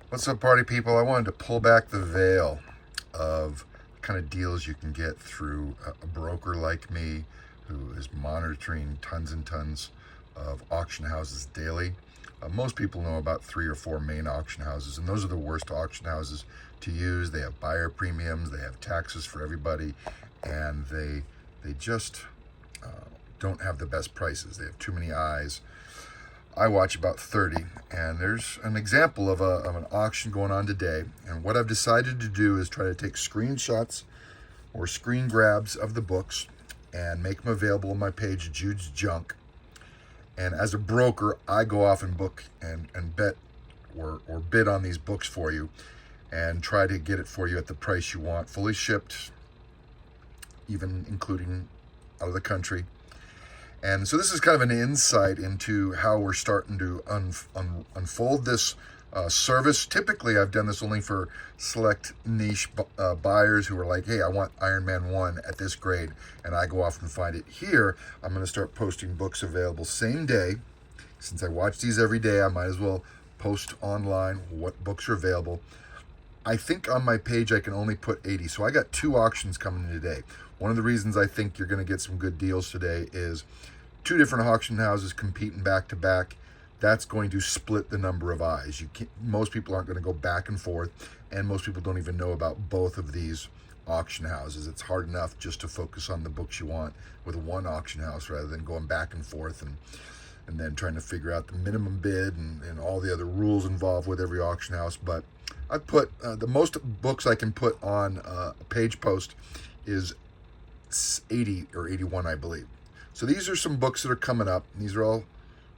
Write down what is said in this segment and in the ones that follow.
What's up, party people? I wanted to pull back the veil of kind of deals you can get through a broker like me who is monitoring tons and tons of auction houses daily. Most people know about 3 or 4 main auction houses, and those are the worst auction houses to use. They have buyer premiums, they have taxes for everybody, and they just don't have the best prices. They have too many eyes. I watch about 30, and there's an example of an auction going on today. And what I've decided to do is try to take screenshots or screen grabs of the books and make them available on my page, Jude's Junk. And as a broker, I go off and book and bet or bid on these books for you and try to get it for you at the price you want, fully shipped, even including out of the country. And so this is kind of an insight into how we're starting to unfold this service. Typically, I've done this only for select niche buyers who are like, hey, I want Iron Man 1 at this grade, and I go off and find it. Here, I'm going to start posting books available same day. Since I watch these every day, I might as well post online what books are available. I think on my page I can only put 80. So I got 2 auctions coming in today. One of the reasons I think you're going to get some good deals today is 2 different auction houses competing back to back. That's going to split the number of eyes. Most people aren't going to go back and forth, and most people don't even know about both of these auction houses. It's hard enough just to focus on the books you want with one auction house rather than going back and forth and then trying to figure out the minimum bid and all the other rules involved with every auction house. But I put the most books I can put on a page post is 80 or 81, I believe. So these are some books that are coming up. These are all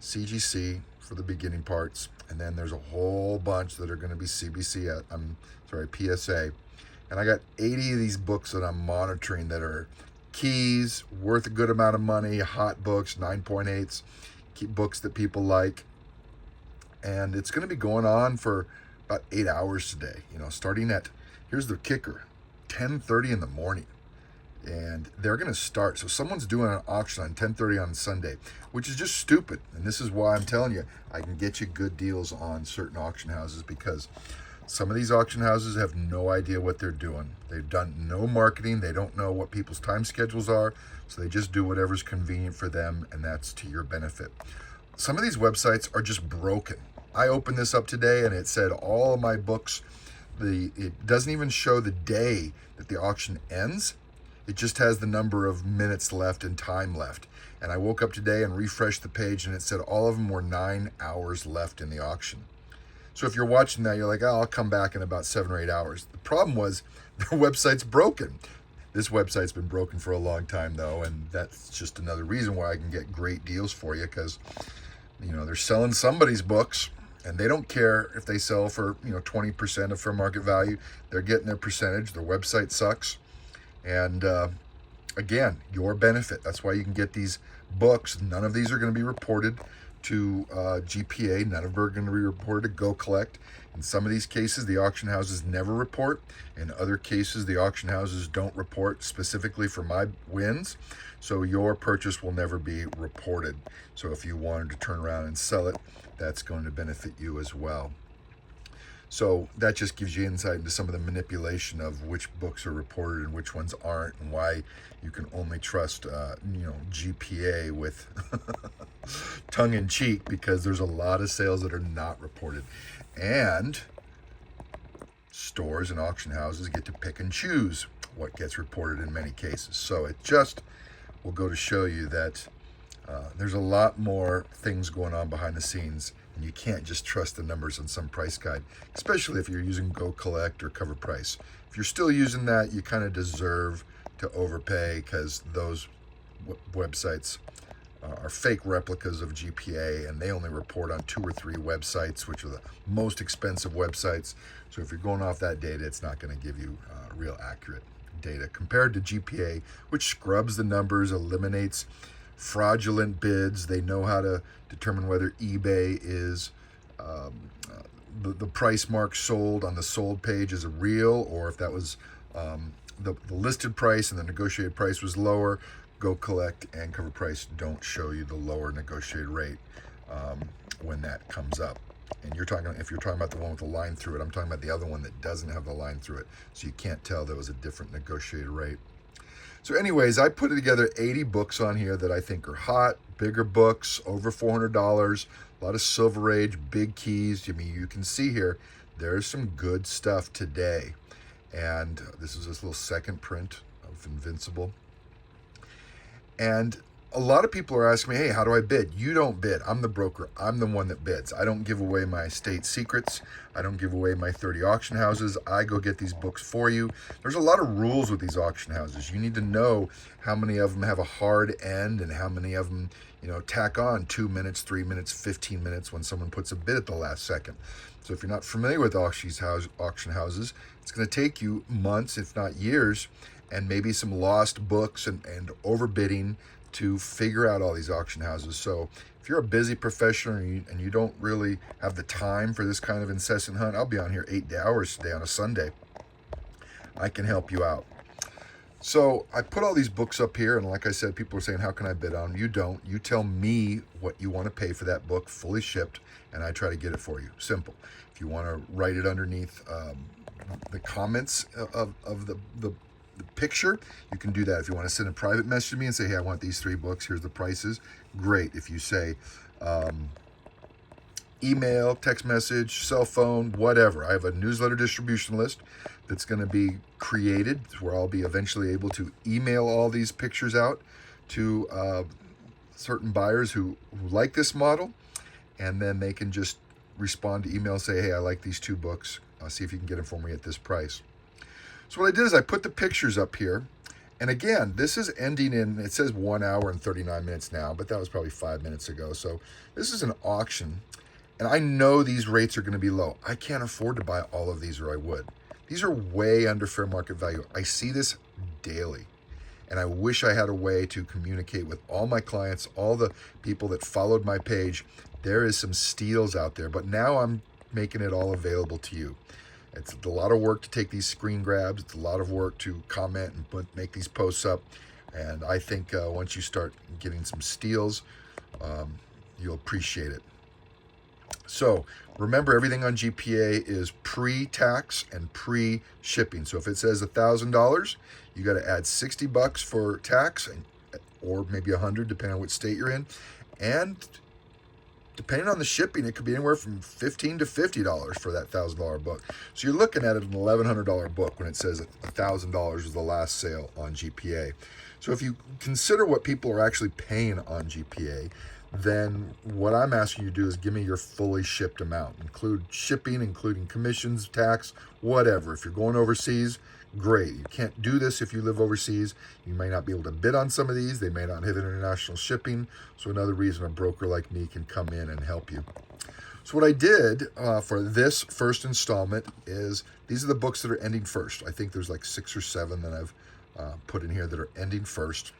CGC for the beginning parts, and then there's a whole bunch that are going to be PSA. And I got 80 of these books that I'm monitoring that are keys, worth a good amount of money, hot books, 9.8s, books that people like. And it's going to be going on for about 8 hours today, starting at, here's the kicker, 10:30 in the morning. And they're going to start. So someone's doing an auction on 10:30 on Sunday, which is just stupid. And this is why I'm telling you, I can get you good deals on certain auction houses, because some of these auction houses have no idea what they're doing. They've done no marketing. They don't know what people's time schedules are. So they just do whatever's convenient for them, and that's to your benefit. Some of these websites are just broken. I opened this up today and it said all of my books, it doesn't even show the day that the auction ends. It just has the number of minutes left and time left. And I woke up today and refreshed the page, and it said all of them were 9 hours left in the auction. So if you're watching that, you're like, oh, I'll come back in about 7 or 8 hours. The problem was their website's broken. This website's been broken for a long time, though, and that's just another reason why I can get great deals for you, because they're selling somebody's books, and they don't care if they sell for 20% of fair market value. They're getting their percentage. Their website sucks. And again, your benefit. That's why you can get these books. None of these are going to be reported to GPA. None of them are going to be reported to Go Collect. In some of these cases, the auction houses never report. In other cases, the auction houses don't report specifically for my wins. So your purchase will never be reported. So if you wanted to turn around and sell it, that's going to benefit you as well. So that just gives you insight into some of the manipulation of which books are reported and which ones aren't, and why you can only trust, GPA with tongue in cheek, because there's a lot of sales that are not reported. And stores and auction houses get to pick and choose what gets reported in many cases. So it just will go to show you that there's a lot more things going on behind the scenes, and you can't just trust the numbers on some price guide, especially if you're using Go Collect or Cover Price. If you're still using that, you kind of deserve to overpay, because those websites are fake replicas of GPA, and they only report on 2 or 3 websites, which are the most expensive websites. So if you're going off that data, it's not going to give you real accurate data compared to GPA, which scrubs the numbers, eliminates fraudulent bids. They know how to determine whether eBay is the price mark sold on the sold page is a real, or if that was the listed price and the negotiated price was lower. Go Collect and Cover Price don't show you the lower negotiated rate when that comes up. And if you're talking about the one with the line through it, I'm talking about the other one that doesn't have the line through it. So you can't tell there was a different negotiated rate. So anyways, I put together 80 books on here that I think are hot, bigger books, over $400, a lot of Silver Age, big keys. I mean, you can see here, there's some good stuff today. And this is this little second print of Invincible. And a lot of people are asking me, hey, how do I bid? You don't bid. I'm the broker. I'm the one that bids. I don't give away my state secrets. I don't give away my 30 auction houses. I go get these books for you. There's a lot of rules with these auction houses. You need to know how many of them have a hard end and how many of them, tack on 2 minutes, 3 minutes, 15 minutes when someone puts a bid at the last second. So if you're not familiar with auction houses, it's going to take you months, if not years, and maybe some lost books and overbidding to figure out all these auction houses. So if you're a busy professional and you don't really have the time for this kind of incessant hunt, I'll be on here 8 hours today on a Sunday. I can help you out. So I put all these books up here, and like I said, people are saying, how can I bid on them? You don't. You tell me what you want to pay for that book, fully shipped, and I try to get it for you. Simple. If you want to write it underneath the comments of the picture, you can do that. If you want to send a private message to me and say, hey, I want these 3 books, here's the prices, great. If you say email, text message, cell phone, whatever, I have a newsletter distribution list that's going to be created where I'll be eventually able to email all these pictures out to certain buyers who like this model, and then they can just respond to email, say, hey, I like these 2 books, I'll see if you can get them for me at this price. So what I did is I put the pictures up here, and again, this is ending in, it says 1 hour and 39 minutes now, but that was probably 5 minutes ago. So this is an auction, and I know these rates are going to be low. I can't afford to buy all of these, or I would. These are way under fair market value. I see this daily, and I wish I had a way to communicate with all my clients, all the people that followed my page. There is some steals out there, but now I'm making it all available to you. It's a lot of work to take these screen grabs. It's a lot of work to comment and make these posts up. And I think once you start getting some steals, you'll appreciate it. So remember, everything on GPA is pre-tax and pre-shipping. So if it says $1,000, you got to add $60 for tax, or maybe $100, depending on which state you're in. And depending on the shipping, it could be anywhere from $15 to $50 for that $1,000 book. So you're looking at an $1,100 book when it says $1,000 was the last sale on GPA. So if you consider what people are actually paying on GPA, then what I'm asking you to do is give me your fully shipped amount. Include shipping, including commissions, tax, whatever. If you're going overseas, great. You can't do this if you live overseas. You may not be able to bid on some of these. They may not have international shipping. So another reason a broker like me can come in and help you. So what I did for this first installment is, these are the books that are ending first. I think there's like 6 or 7 that I've put in here that are ending first.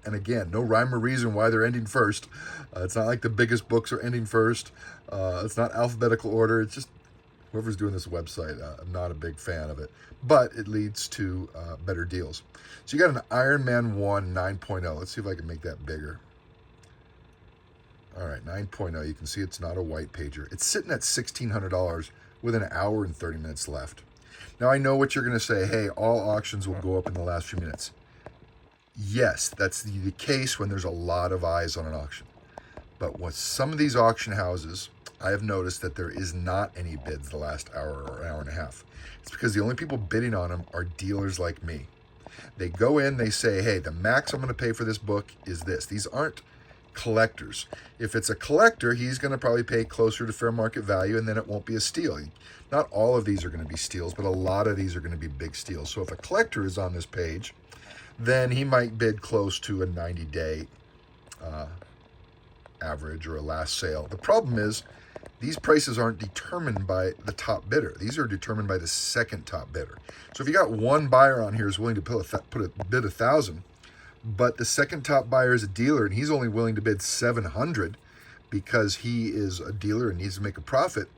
And again, no rhyme or reason why they're ending first. It's not like the biggest books are ending first. It's not alphabetical order. It's just whoever's doing this website. I'm not a big fan of it, but it leads to better deals. So you got an Iron Man 1 9.0. Let's see if I can make that bigger. All right, 9.0. You can see it's not a white pager. It's sitting at $1,600 with an hour and 30 minutes left. Now I know what you're going to say. Hey, all auctions will go up in the last few minutes. Yes, that's the case when there's a lot of eyes on an auction. But with some of these auction houses, I have noticed that there is not any bids the last hour or hour and a half. It's because the only people bidding on them are dealers like me. They go in, they say, hey, the max I'm going to pay for this book is this. These aren't collectors. If it's a collector, he's going to probably pay closer to fair market value, and then it won't be a steal. Not all of these are going to be steals, but a lot of these are going to be big steals. So if a collector is on this page, then he might bid close to a 90-day average or a last sale. The problem is, these prices aren't determined by the top bidder. These are determined by the second top bidder. So if you got one buyer on here who's willing to bid $1,000, but the second top buyer is a dealer and he's only willing to bid $700 because he is a dealer and needs to make a profit,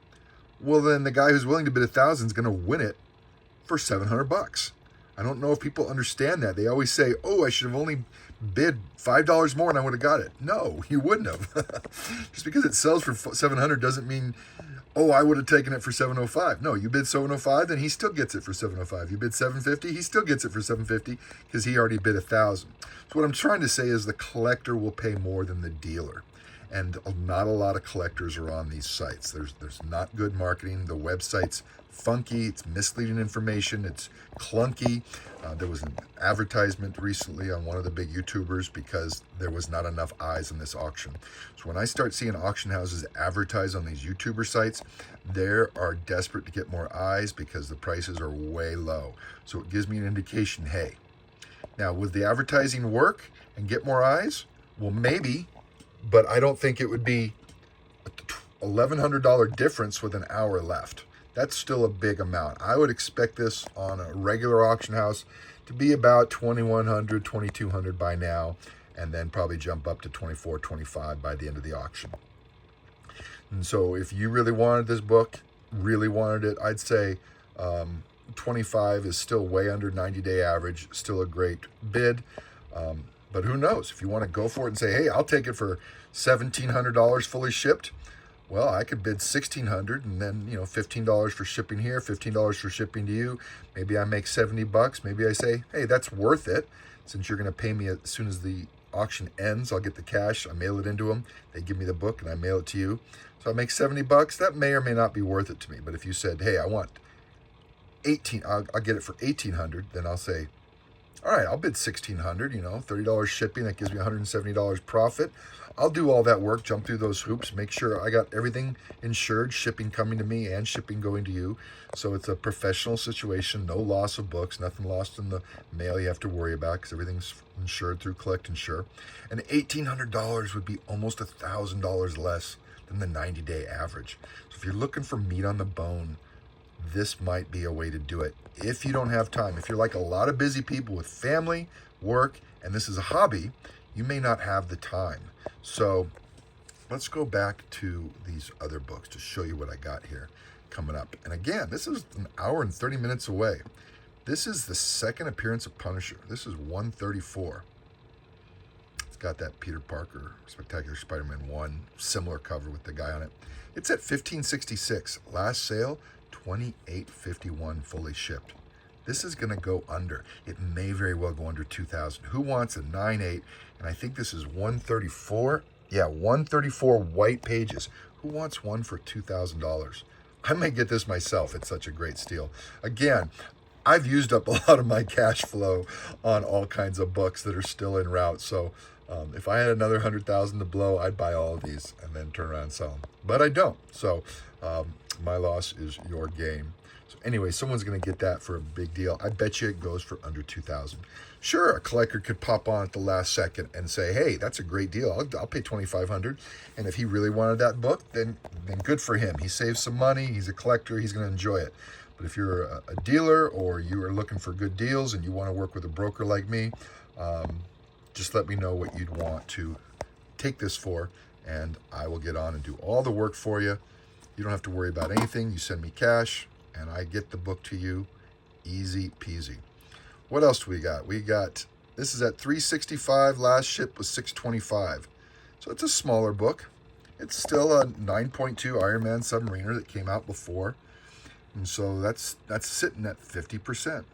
well, then the guy who's willing to bid $1,000 is going to win it for $700. I don't know if people understand that. They always say, oh, I should have only bid $5 more and I would have got it. No, you wouldn't have. Just because it sells for 700 doesn't mean, oh, I would have taken it for 705. No, you bid 705, then he still gets it for 705. You bid 750, he still gets it for 750 because he already bid 1,000. So what I'm trying to say is the collector will pay more than the dealer. And not a lot of collectors are on these sites. There's not good marketing. The website's funky. It's misleading information. It's clunky. There was an advertisement recently on one of the big YouTubers because there was not enough eyes on this auction. So when I start seeing auction houses advertise on these YouTuber sites, they are desperate to get more eyes because the prices are way low. So it gives me an indication, hey, now would the advertising work and get more eyes? Well, maybe. But I don't think it would be a $1,100 difference with an hour left. That's still a big amount. I would expect this on a regular auction house to be about $2,100, $2,200 by now, and then probably jump up to $2,400, $2,500 by the end of the auction. And so if you really wanted this book, really wanted it, I'd say $25 is still way under 90-day average, still a great bid. But who knows? If you want to go for it and say, hey, I'll take it for $1,700 fully shipped, well, I could bid $1,600 and then, $15 for shipping here, $15 for shipping to you. Maybe I make $70. Maybe I say, hey, that's worth it. Since you're going to pay me as soon as the auction ends, I'll get the cash. I mail it into them. They give me the book and I mail it to you. So I make $70. That may or may not be worth it to me. But if you said, hey, I want I'll get it for $1,800, then I'll say, all right, I'll bid $1,600, $30 shipping. That gives me $170 profit. I'll do all that work, jump through those hoops, make sure I got everything insured, shipping coming to me and shipping going to you. So it's a professional situation, no loss of books, nothing lost in the mail you have to worry about because everything's insured through Collect Insure. And $1,800 would be almost $1,000 less than the 90-day average. So if you're looking for meat on the bone, this might be a way to do it. If you don't have time, if you're like a lot of busy people with family, work, and this is a hobby, you may not have the time. So let's go back to these other books to show you what I got here coming up. And again, this is an hour and 30 minutes away. This is the second appearance of Punisher. This is 134. It's got that Peter Parker Spectacular Spider-Man 1 similar cover with the guy on it. It's at $1,566. Last sale, $2,851 fully shipped. This is going to go under. It may very well go under 2,000. Who wants a 9.8? And I think this is 134. Yeah, 134 white pages. Who wants one for $2,000? I may get this myself. It's such a great steal. Again, I've used up a lot of my cash flow on all kinds of books that are still en route. So if I had another 100,000 to blow, I'd buy all of these and then turn around and sell them. But I don't. So my loss is your gain. So anyway, someone's going to get that for a big deal. I bet you it goes for under 2,000. Sure, a collector could pop on at the last second and say, hey, that's a great deal. I'll pay $2,500. And if he really wanted that book, then good for him. He saves some money. He's a collector. He's going to enjoy it. But if you're a dealer or you are looking for good deals and you want to work with a broker like me, just let me know what you'd want to take this for, and I will get on and do all the work for you. You don't have to worry about anything. You send me cash, and I get the book to you. Easy peasy. What else do we got? This is at $365. Last ship was $625. So it's a smaller book. It's still a 9.2 Iron Man Submariner that came out before. And so that's sitting at 50%.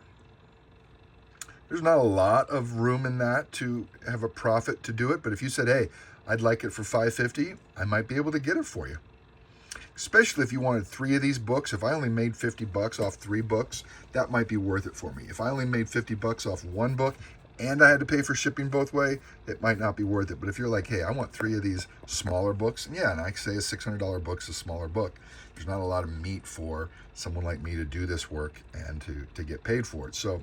There's not a lot of room in that to have a profit to do it. But if you said, hey, I'd like it for $550, I might be able to get it for you. Especially if you wanted 3 of these books. If I only made $50 off 3 books, that might be worth it for me. If I only made $50 off 1 book and I had to pay for shipping both way, it might not be worth it. But if you're like, hey, I want 3 of these smaller books, and yeah, and I say a $600 book's a smaller book. There's not a lot of meat for someone like me to do this work and to get paid for it. So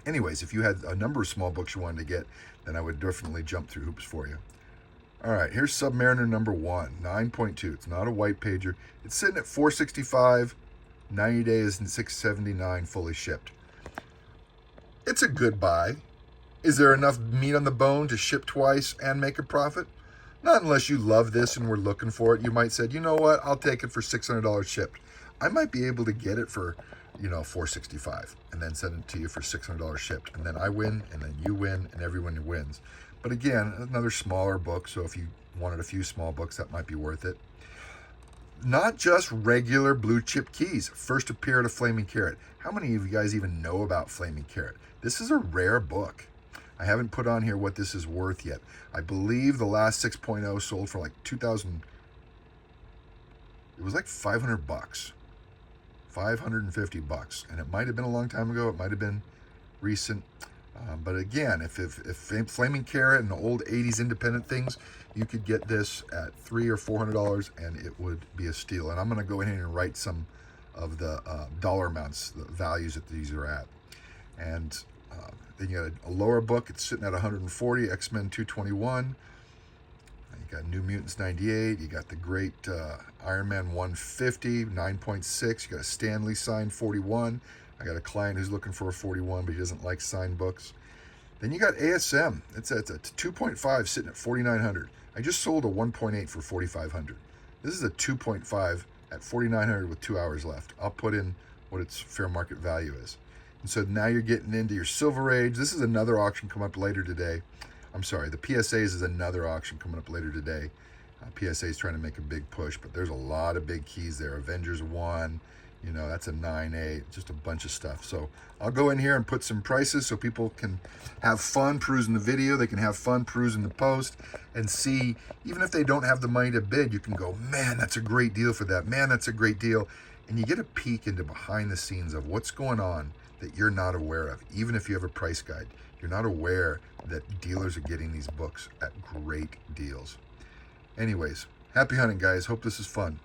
anyways, if you had a number of small books you wanted to get, then I would definitely jump through hoops for you. All right, here's Submariner number 1, 9.2. It's not a white pager. It's sitting at $465, 90 days and $679 fully shipped. It's a good buy. Is there enough meat on the bone to ship twice and make a profit? Not unless you love this and were looking for it. You might say, you know what, I'll take it for $600 shipped. I might be able to get it for $465, and then send it to you for $600 shipped, and then I win, and then you win, and everyone wins. But again, another smaller book, so if you wanted a few small books, that might be worth it. Not just regular blue chip keys. First appeared of Flaming Carrot. How many of you guys even know about Flaming Carrot? This is a rare book. I haven't put on here what this is worth yet. I believe the last 6.0 sold for like 2,000. It was like $500, $550, and it might have been a long time ago. It might have been recent. But again, if Flaming Carrot and the old 80s independent things, you could get this at $300 or $400, and it would be a steal. And I'm going to go ahead and write some of the dollar amounts, the values that these are at. And then you got a lower book. It's sitting at 140, X-Men 221. You got New Mutants 98. You got the great Iron Man 150, 9.6. You got a Stan Lee signed 41. I got a client who's looking for a 41, but he doesn't like signed books. Then you got ASM. It's a 2.5 sitting at 4,900. I just sold a 1.8 for 4,500. This is a 2.5 at 4,900 with 2 hours left. I'll put in what its fair market value is. And so now you're getting into your Silver Age. This is another auction coming up later today. I'm sorry, the PSAs is another auction coming up later today. PSA is trying to make a big push, but there's a lot of big keys there. Avengers 1, that's a 9.8, just a bunch of stuff. So I'll go in here and put some prices so people can have fun perusing the video. They can have fun perusing the post and see, even if they don't have the money to bid, you can go, man, that's a great deal for that. Man, that's a great deal. And you get a peek into behind the scenes of what's going on that you're not aware of. Even if you have a price guide, you're not aware that dealers are getting these books at great deals. Anyways, happy hunting, guys. Hope this is fun.